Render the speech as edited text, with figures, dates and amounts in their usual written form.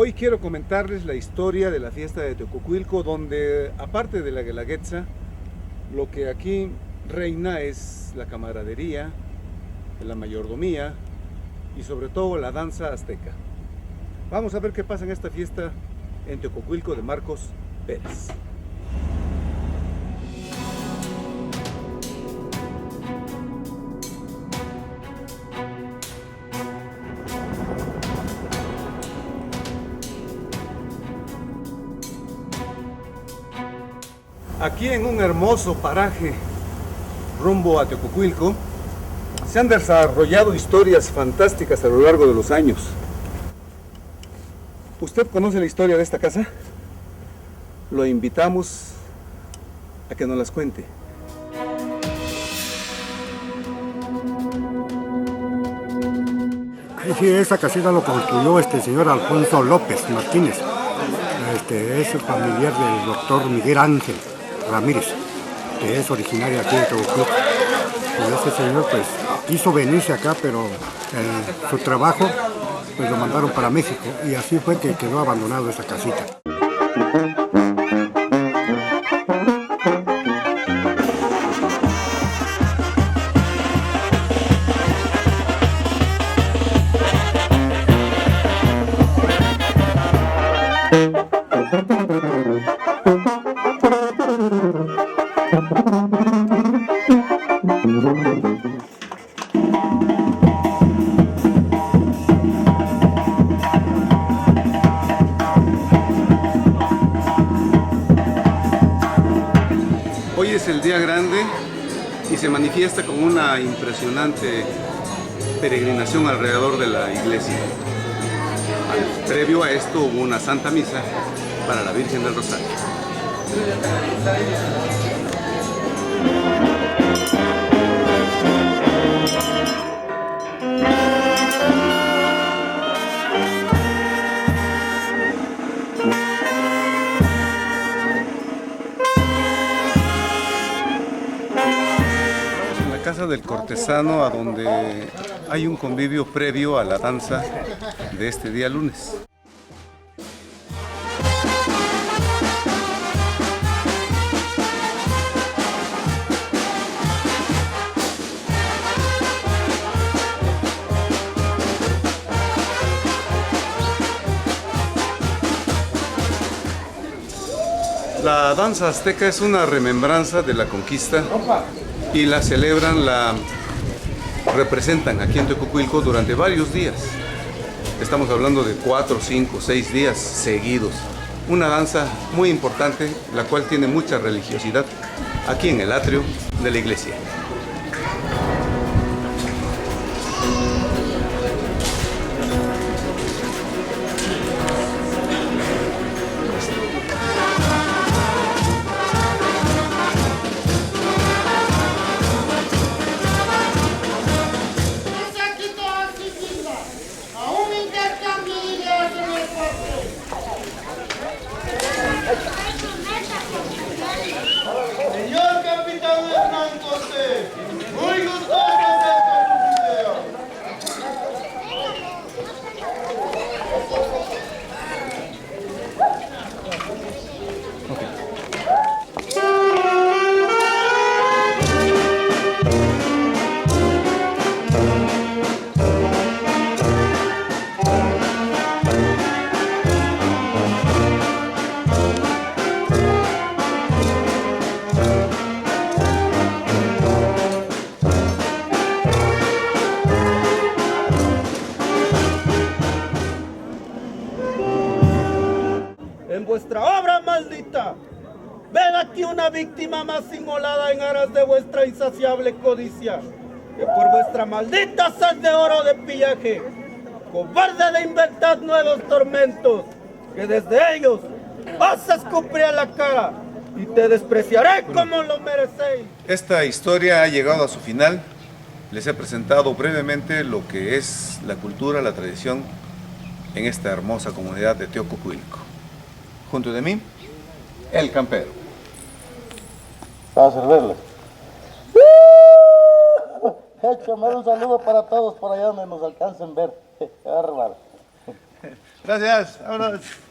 Hoy quiero comentarles la historia de la fiesta de Teococuilco, donde aparte de la guelaguetza, lo que aquí reina es la camaradería, la mayordomía y sobre todo la danza azteca. Vamos a ver qué pasa en esta fiesta en Teococuilco de Marcos Pérez. Aquí en un hermoso paraje rumbo a Teococuilco se han desarrollado historias fantásticas a lo largo de los años. ¿Usted conoce la historia de esta casa? Lo invitamos a que nos las cuente. Sí, esa casita lo construyó el señor Alfonso López Martínez. Es familiar del doctor Miguel Ángel Ramírez, que es originario aquí de Teococuilco. Y ese señor pues quiso venirse acá, pero su trabajo pues lo mandaron para México y así fue que quedó abandonado esa casita. Hoy es el día grande y se manifiesta con una impresionante peregrinación alrededor de la iglesia. Previo a esto hubo una Santa Misa para la Virgen del Rosario. Casa del cortesano, a donde hay un convivio previo a la danza de este día lunes. La danza azteca es una remembranza de la conquista y la celebran, la representan aquí en Teococuilco durante varios días. Estamos hablando de 4, 5, 6 días seguidos. Una danza muy importante, la cual tiene mucha religiosidad aquí en el atrio de la iglesia. Señor capitán Hernán Cortés, muy gustoso de con su video. En vuestra obra maldita, ven aquí una víctima más inmolada en aras de vuestra insaciable codicia, que por vuestra maldita sed de oro de pillaje, cobarde de inventar nuevos tormentos, que desde ellos vas a escupir a la cara y te despreciaré como lo merecéis. Esta historia ha llegado a su final. Les he presentado brevemente lo que es la cultura, la tradición en esta hermosa comunidad de Teococuilco. Junto de mí, el campero. Para servirles. Hecho, un saludo para todos por allá donde nos alcancen ver. Bárbaro. Gracias, vámonos.